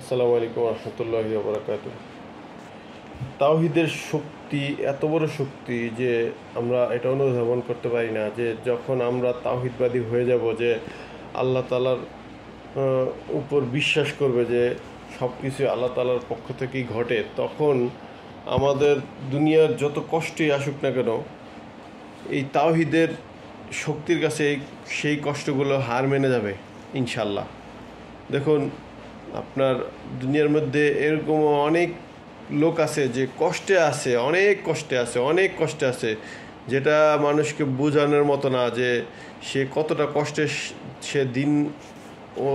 আসসালামু আলাইকুম রহমতুল্লাহি ওয়া বারাকাতুহু। তাওহীদের শক্তি এত বড় শক্তি যে আমরা এটা অনুধাবন করতে পারি না, যে যখন আমরা তাওহীদবাদী হয়ে যাব, যে আল্লাহ তাআলার উপর বিশ্বাস করবে যে সব কিছু আল্লাহ তাআলার পক্ষ থেকেই ঘটে, তখন আমাদের দুনিয়ার যত কষ্টই আসুক না কেন, এই তাওহীদের শক্তির কাছে সেই কষ্টগুলো হার মেনে যাবে ইনশাল্লাহ। দেখুন, আপনার দুনিয়ার মধ্যে এরকম অনেক লোক আছে যে কষ্টে আছে, অনেক কষ্টে আছে, যেটা মানুষকে বোঝানোর মতো না যে সে কতটা কষ্টে সে দিন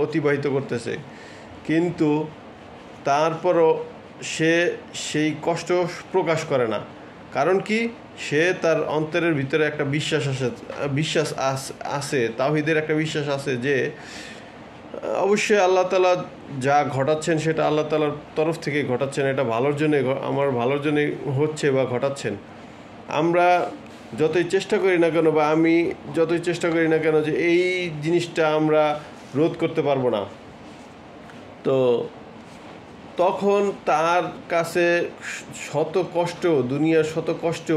অতিবাহিত করতেছে। কিন্তু তারপরও সে সেই কষ্ট প্রকাশ করে না। কারণ কি? সে তার অন্তরের ভিতরে একটা বিশ্বাস আছে, তাওহীদের একটা বিশ্বাস আছে যে অবশ্যই আল্লাহ তাআলা যা ঘটাচ্ছেন সেটা আল্লাহ তাআলার তরফ থেকে ঘটাচ্ছেন, এটা ভালোর জন্যে, আমার ভালোর জন্যই হচ্ছে বা ঘটাচ্ছেন। আমরা যতই চেষ্টা করি না কেন, বা আমি যতই চেষ্টা করি না কেন, যে এই জিনিসটা আমরা রোধ করতে পারবো না, তো তখন তার কাছে শত কষ্ট, দুনিয়ার শত কষ্ট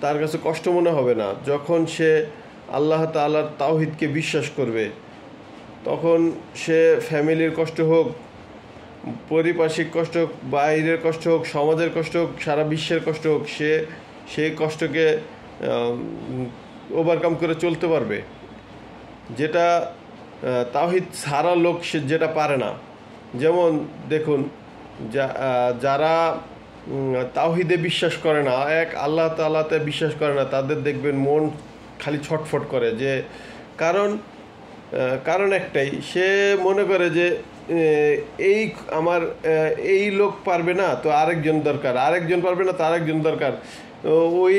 তার কাছে কষ্ট মনে হবে না। যখন সে আল্লাহ তাআলার তাওহীদকে বিশ্বাস করবে, তখন সে ফ্যামিলির কষ্ট হোক, পারিপার্শ্বিক কষ্ট হোক, বাইরের কষ্ট হোক, সমাজের কষ্ট হোক, সারা বিশ্বের কষ্ট হোক, সে সেই কষ্টকে ওভারকাম করে চলতে পারবে, যেটা তাওহীদ ছাড়া লোক সে যেটা পারে না। যেমন দেখুন, যারা তাওহীদে বিশ্বাস করে না, এক আল্লাহ তাআলাতে বিশ্বাস করে না, তাদের দেখবেন মন খালি ছটফট করে। যে কারণ একটাই, সে মনে করে যে এই আমার এই লোক পারবে না, তো আরেকজন দরকার, আরেকজন পারবে না, তো আরেকজন দরকার, ওই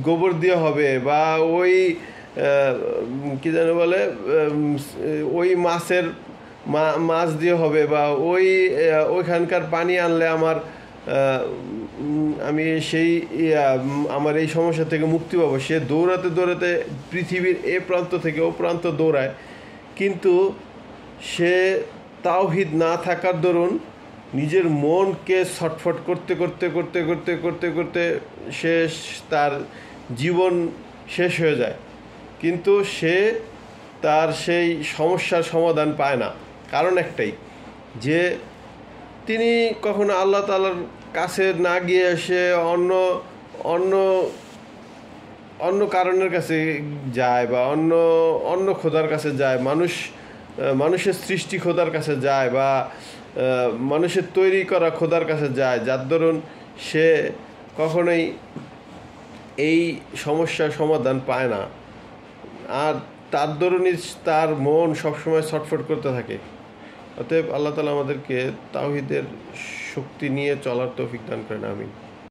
গোবর দিয়ে হবে, বা ওই কি যেন বলে, ওই মাছ দিয়ে হবে, বা ওইখানকার পানি আনলে আমি সেই আমার এই সমস্যা থেকে মুক্তি পাবো। সে দৌড়াতে দৌড়াতে পৃথিবীর এ প্রান্ত থেকে ও প্রান্ত দৌড়ায়, কিন্তু সে তাওহীদ না থাকার দরুন নিজের মনকে ছটফট করতে করতে করতে করতে করতে করতে তার জীবন শেষ হয়ে যায়, কিন্তু সে তার সেই সমস্যার সমাধান পায় না। কারণ একটাই, যে তিনি কখনো আল্লাহ তাআলার কাছে না গিয়ে সে অন্য অন্য অন্য কারণের কাছে যায়, বা অন্য খোদার কাছে যায়, মানুষের সৃষ্টি খোদার কাছে যায়, বা মানুষের তৈরি করা খোদার কাছে যায়, যার দরুন সে কখনোই এই সমস্যার সমাধান পায় না, আর তার দরুনই তার মন সবসময় ছটফট করতে থাকে। অতএব আল্লাহ তাআলা আমাদেরকে তাওহীদের শক্তি নিয়ে চলার তৌফিক দান করেন। আমিন।